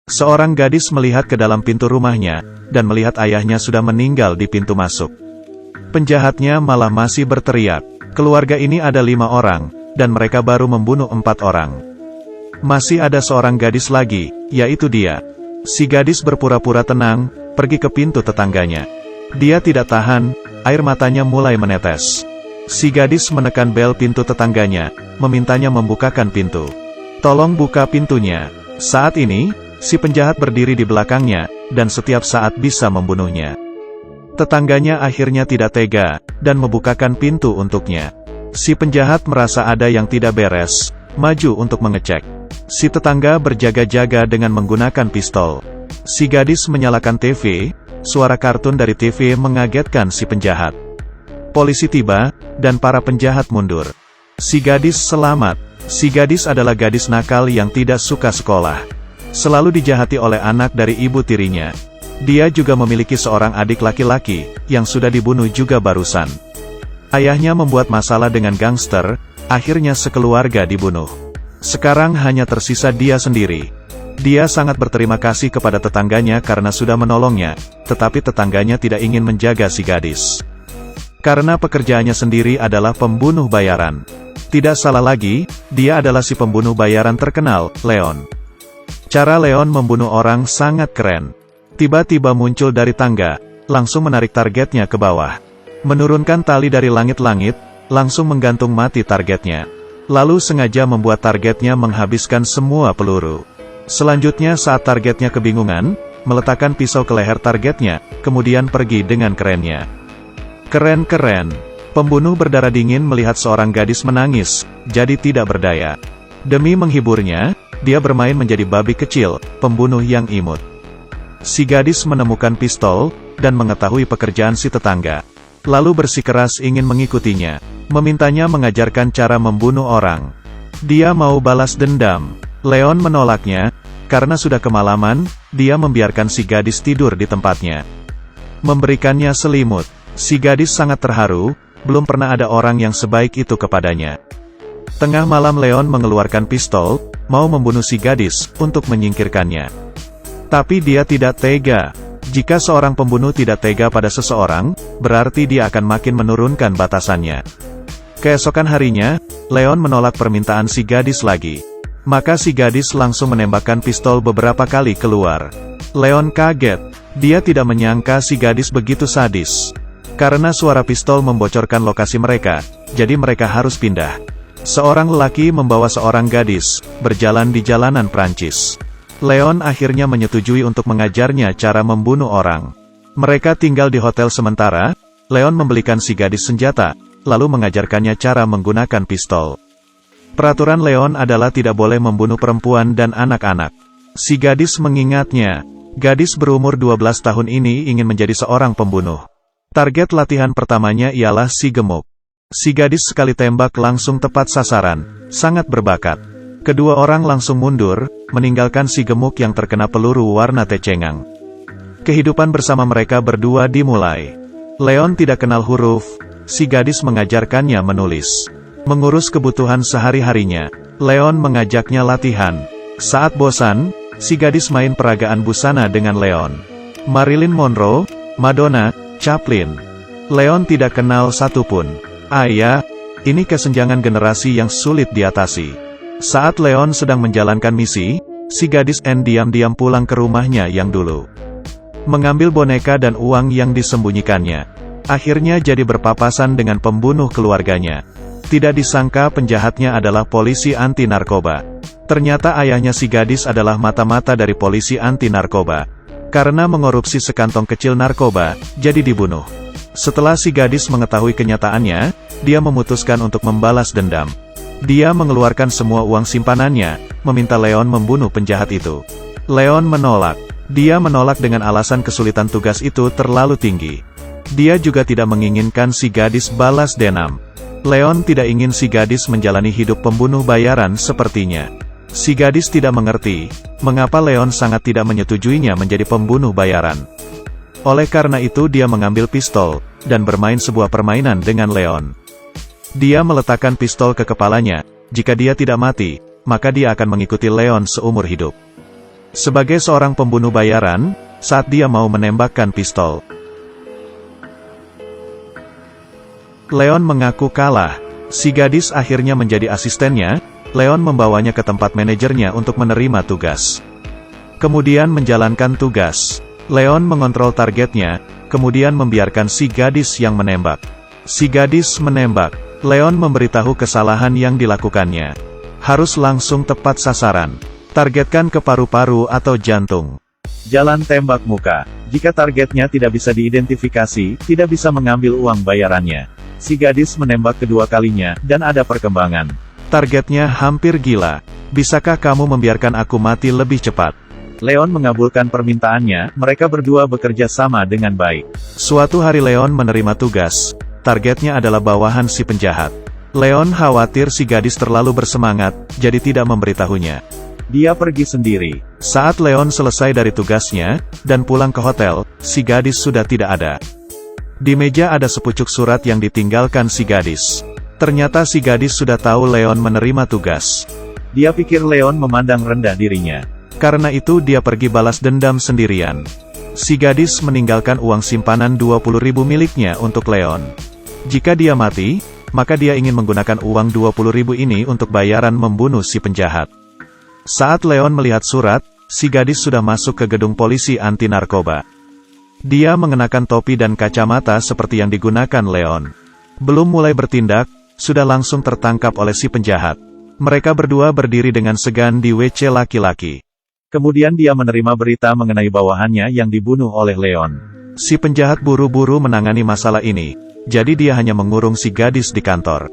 Seorang gadis melihat ke dalam pintu rumahnya, dan melihat ayahnya sudah meninggal di pintu masuk. Penjahatnya malah masih berteriak, keluarga ini ada 5 orang, dan mereka baru membunuh 4 orang. Masih ada seorang gadis lagi, yaitu dia. Si gadis berpura-pura tenang, pergi ke pintu tetangganya. Dia tidak tahan, air matanya mulai menetes. Si gadis menekan bel pintu tetangganya, memintanya membukakan pintu. Tolong buka pintunya. Saat ini, si penjahat berdiri di belakangnya, dan setiap saat bisa membunuhnya. Tetangganya akhirnya tidak tega, dan membukakan pintu untuknya. Si penjahat merasa ada yang tidak beres, maju untuk mengecek. Si tetangga berjaga-jaga dengan menggunakan pistol. Si gadis menyalakan TV, suara kartun dari TV mengagetkan si penjahat. Polisi tiba, dan para penjahat mundur. Si gadis selamat. Si gadis adalah gadis nakal yang tidak suka sekolah. Selalu dijahati oleh anak dari ibu tirinya. Dia juga memiliki seorang adik laki-laki, yang sudah dibunuh juga barusan. Ayahnya membuat masalah dengan gangster, akhirnya sekeluarga dibunuh. Sekarang hanya tersisa dia sendiri. Dia sangat berterima kasih kepada tetangganya karena sudah menolongnya, tetapi tetangganya tidak ingin menjaga si gadis. Karena pekerjaannya sendiri adalah pembunuh bayaran. Tidak salah lagi, dia adalah si pembunuh bayaran terkenal, Leon. Cara Leon membunuh orang sangat keren. Tiba-tiba muncul dari tangga, langsung menarik targetnya ke bawah. Menurunkan tali dari langit-langit, langsung menggantung mati targetnya. Lalu sengaja membuat targetnya menghabiskan semua peluru. Selanjutnya saat targetnya kebingungan, meletakkan pisau ke leher targetnya, kemudian pergi dengan kerennya. Keren-keren. Pembunuh berdarah dingin melihat seorang gadis menangis, jadi tidak berdaya. Demi menghiburnya, dia bermain menjadi babi kecil, pembunuh yang imut. Si gadis menemukan pistol, dan mengetahui pekerjaan si tetangga. Lalu bersikeras ingin mengikutinya, memintanya mengajarkan cara membunuh orang. Dia mau balas dendam. Leon menolaknya, karena sudah kemalaman, dia membiarkan si gadis tidur di tempatnya. Memberikannya selimut. Si gadis sangat terharu, belum pernah ada orang yang sebaik itu kepadanya. Tengah malam Leon mengeluarkan pistol, mau membunuh si gadis, untuk menyingkirkannya. Tapi dia tidak tega. Jika seorang pembunuh tidak tega pada seseorang, berarti dia akan makin menurunkan batasannya. Keesokan harinya, Leon menolak permintaan si gadis lagi. Maka si gadis langsung menembakkan pistol beberapa kali keluar. Leon kaget. Dia tidak menyangka si gadis begitu sadis. Karena suara pistol membocorkan lokasi mereka, jadi mereka harus pindah. Seorang lelaki membawa seorang gadis, berjalan di jalanan Prancis. Leon akhirnya menyetujui untuk mengajarnya cara membunuh orang. Mereka tinggal di hotel sementara, Leon membelikan si gadis senjata, lalu mengajarkannya cara menggunakan pistol. Peraturan Leon adalah tidak boleh membunuh perempuan dan anak-anak. Si gadis mengingatnya. Gadis berumur 12 tahun ini ingin menjadi seorang pembunuh. Target latihan pertamanya ialah si gemuk. Si gadis sekali tembak langsung tepat sasaran, sangat berbakat. Kedua orang langsung mundur, meninggalkan si gemuk yang terkena peluru warna teh cengang. Kehidupan bersama mereka berdua dimulai. Leon tidak kenal huruf, si gadis mengajarkannya menulis. Mengurus kebutuhan sehari-harinya, Leon mengajaknya latihan. Saat bosan, si gadis main peragaan busana dengan Leon. Marilyn Monroe, Madonna, Chaplin. Leon tidak kenal satupun. Ayah, ini kesenjangan generasi yang sulit diatasi. Saat Leon sedang menjalankan misi, si gadis diam-diam pulang ke rumahnya yang dulu. Mengambil boneka dan uang yang disembunyikannya. Akhirnya jadi berpapasan dengan pembunuh keluarganya. Tidak disangka penjahatnya adalah polisi anti-narkoba. Ternyata ayahnya si gadis adalah mata-mata dari polisi anti-narkoba. Karena mengorupsi sekantong kecil narkoba, jadi dibunuh. Setelah si gadis mengetahui kenyataannya, dia memutuskan untuk membalas dendam. Dia mengeluarkan semua uang simpanannya, meminta Leon membunuh penjahat itu. Leon menolak. Dia menolak dengan alasan kesulitan tugas itu terlalu tinggi. Dia juga tidak menginginkan si gadis balas dendam. Leon tidak ingin si gadis menjalani hidup pembunuh bayaran sepertinya. Si gadis tidak mengerti, mengapa Leon sangat tidak menyetujuinya menjadi pembunuh bayaran. Oleh karena itu dia mengambil pistol, dan bermain sebuah permainan dengan Leon. Dia meletakkan pistol ke kepalanya, jika dia tidak mati, maka dia akan mengikuti Leon seumur hidup. sebagai seorang pembunuh bayaran, saat dia mau menembakkan pistol. Leon mengaku kalah. Si gadis akhirnya menjadi asistennya. Leon membawanya ke tempat manajernya untuk menerima tugas. Kemudian menjalankan tugas. Leon mengontrol targetnya, kemudian membiarkan si gadis yang menembak. Si gadis menembak. Leon memberitahu kesalahan yang dilakukannya. Harus langsung tepat sasaran. Targetkan ke paru-paru atau jantung. Jalan tembak muka. Jika targetnya tidak bisa diidentifikasi, tidak bisa mengambil uang bayarannya. Si gadis menembak kedua kalinya, dan ada perkembangan. Targetnya hampir gila. Bisakah kamu membiarkan aku mati lebih cepat? Leon mengabulkan permintaannya, mereka berdua bekerja sama dengan baik. Suatu hari Leon menerima tugas. Targetnya adalah bawahan si penjahat. Leon khawatir si gadis terlalu bersemangat, jadi tidak memberitahunya. Dia pergi sendiri. Saat Leon selesai dari tugasnya, dan pulang ke hotel, si gadis sudah tidak ada. Di meja ada sepucuk surat yang ditinggalkan si gadis. Ternyata si gadis sudah tahu Leon menerima tugas. Dia pikir Leon memandang rendah dirinya. Karena itu dia pergi balas dendam sendirian. Si gadis meninggalkan uang simpanan 20.000 miliknya untuk Leon. Jika dia mati, maka dia ingin menggunakan uang 20.000 ini untuk bayaran membunuh si penjahat. Saat Leon melihat surat, si gadis sudah masuk ke gedung polisi anti narkoba. Dia mengenakan topi dan kacamata seperti yang digunakan Leon. Belum mulai bertindak, sudah langsung tertangkap oleh si penjahat. Mereka berdua berdiri dengan segan di WC laki-laki. Kemudian dia menerima berita mengenai bawahannya yang dibunuh oleh Leon. Si penjahat buru-buru menangani masalah ini, jadi dia hanya mengurung si gadis di kantor.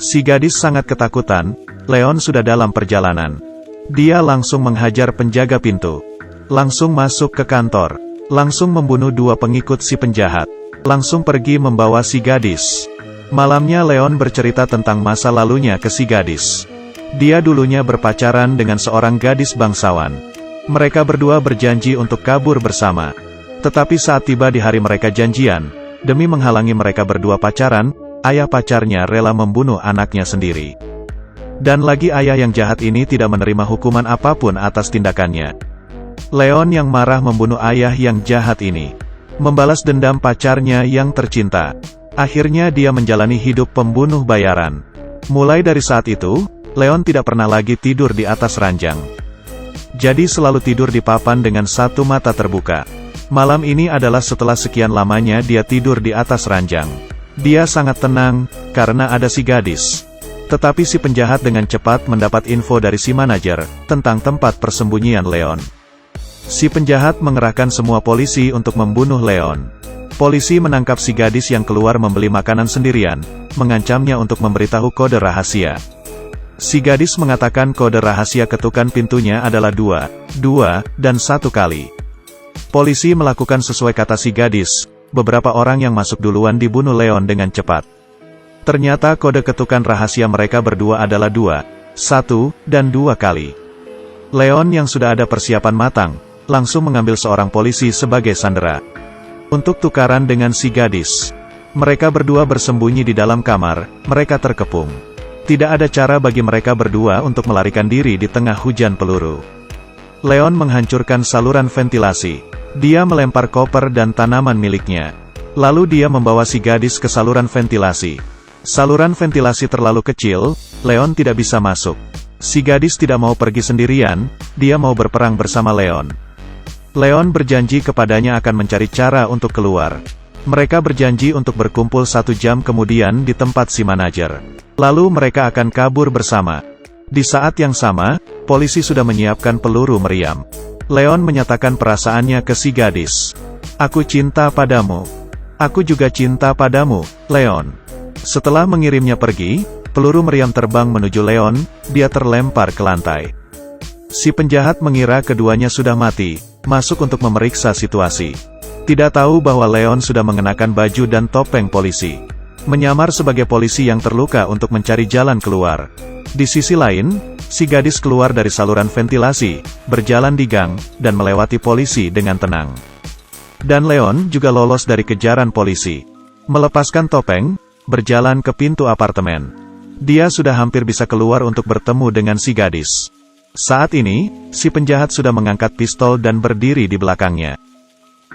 Si gadis sangat ketakutan, Leon sudah dalam perjalanan. Dia langsung menghajar penjaga pintu. Langsung masuk ke kantor. Langsung membunuh 2 pengikut si penjahat. Langsung pergi membawa si gadis. Malamnya Leon bercerita tentang masa lalunya ke si gadis. Dia dulunya berpacaran dengan seorang gadis bangsawan. Mereka berdua berjanji untuk kabur bersama. Tetapi saat tiba di hari mereka janjian, demi menghalangi mereka berdua pacaran, ayah pacarnya rela membunuh anaknya sendiri. Dan lagi ayah yang jahat ini tidak menerima hukuman apapun atas tindakannya. Leon yang marah membunuh ayah yang jahat ini. Membalas dendam pacarnya yang tercinta. Akhirnya dia menjalani hidup pembunuh bayaran. Mulai dari saat itu, Leon tidak pernah lagi tidur di atas ranjang. Jadi selalu tidur di papan dengan satu mata terbuka. Malam ini adalah setelah sekian lamanya dia tidur di atas ranjang. Dia sangat tenang, karena ada si gadis. Tetapi si penjahat dengan cepat mendapat info dari si manajer, tentang tempat persembunyian Leon. Si penjahat mengerahkan semua polisi untuk membunuh Leon. Polisi menangkap si gadis yang keluar membeli makanan sendirian, mengancamnya untuk memberitahu kode rahasia. Si gadis mengatakan kode rahasia ketukan pintunya adalah 2, 2, dan 1 kali. Polisi melakukan sesuai kata si gadis, beberapa orang yang masuk duluan dibunuh Leon dengan cepat. Ternyata kode ketukan rahasia mereka berdua adalah 2, 1, dan 2 kali. Leon yang sudah ada persiapan matang, langsung mengambil seorang polisi sebagai sandera. Untuk tukaran dengan si gadis. Mereka berdua bersembunyi di dalam kamar, mereka terkepung. Tidak ada cara bagi mereka berdua untuk melarikan diri di tengah hujan peluru. Leon menghancurkan saluran ventilasi. Dia melempar koper dan tanaman miliknya. Lalu dia membawa si gadis ke saluran ventilasi. Saluran ventilasi terlalu kecil, Leon tidak bisa masuk. Si gadis tidak mau pergi sendirian, dia mau berperang bersama Leon. Leon berjanji kepadanya akan mencari cara untuk keluar. Mereka berjanji untuk berkumpul 1 jam kemudian di tempat si manajer. Lalu mereka akan kabur bersama. Di saat yang sama, polisi sudah menyiapkan peluru meriam. Leon menyatakan perasaannya ke si gadis. Aku cinta padamu. Aku juga cinta padamu, Leon. Setelah mengirimnya pergi, peluru meriam terbang menuju Leon, dia terlempar ke lantai. Si penjahat mengira keduanya sudah mati, masuk untuk memeriksa situasi. Tidak tahu bahwa Leon sudah mengenakan baju dan topeng polisi. Menyamar sebagai polisi yang terluka untuk mencari jalan keluar. Di sisi lain, si gadis keluar dari saluran ventilasi, berjalan di gang, dan melewati polisi dengan tenang. Dan Leon juga lolos dari kejaran polisi. Melepaskan topeng, berjalan ke pintu apartemen. Dia sudah hampir bisa keluar untuk bertemu dengan si gadis. Saat ini, si penjahat sudah mengangkat pistol dan berdiri di belakangnya.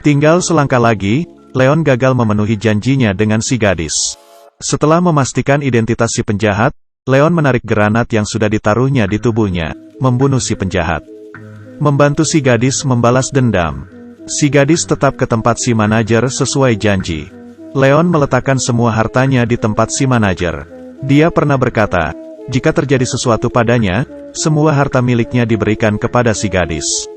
Tinggal selangkah lagi, Leon gagal memenuhi janjinya dengan si gadis. Setelah memastikan identitas si penjahat, Leon menarik granat yang sudah ditaruhnya di tubuhnya, membunuh si penjahat. Membantu si gadis membalas dendam. Si gadis tetap ke tempat si manajer sesuai janji. Leon meletakkan semua hartanya di tempat si manajer. Dia pernah berkata, jika terjadi sesuatu padanya, semua harta miliknya diberikan kepada si gadis.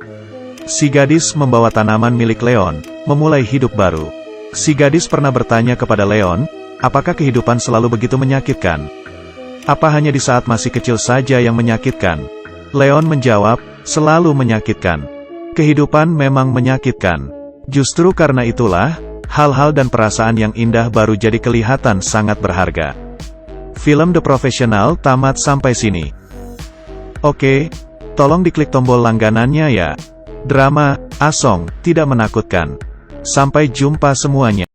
Si gadis membawa tanaman milik Leon, memulai hidup baru. Si gadis pernah bertanya kepada Leon, apakah kehidupan selalu begitu menyakitkan? Apa hanya di saat masih kecil saja yang menyakitkan? Leon menjawab, selalu menyakitkan. Kehidupan memang menyakitkan. Justru karena itulah, hal-hal dan perasaan yang indah baru jadi kelihatan sangat berharga. Film The Professional tamat sampai sini. Oke, tolong diklik tombol langganannya ya. Drama, Asong, tidak menakutkan. Sampai jumpa semuanya.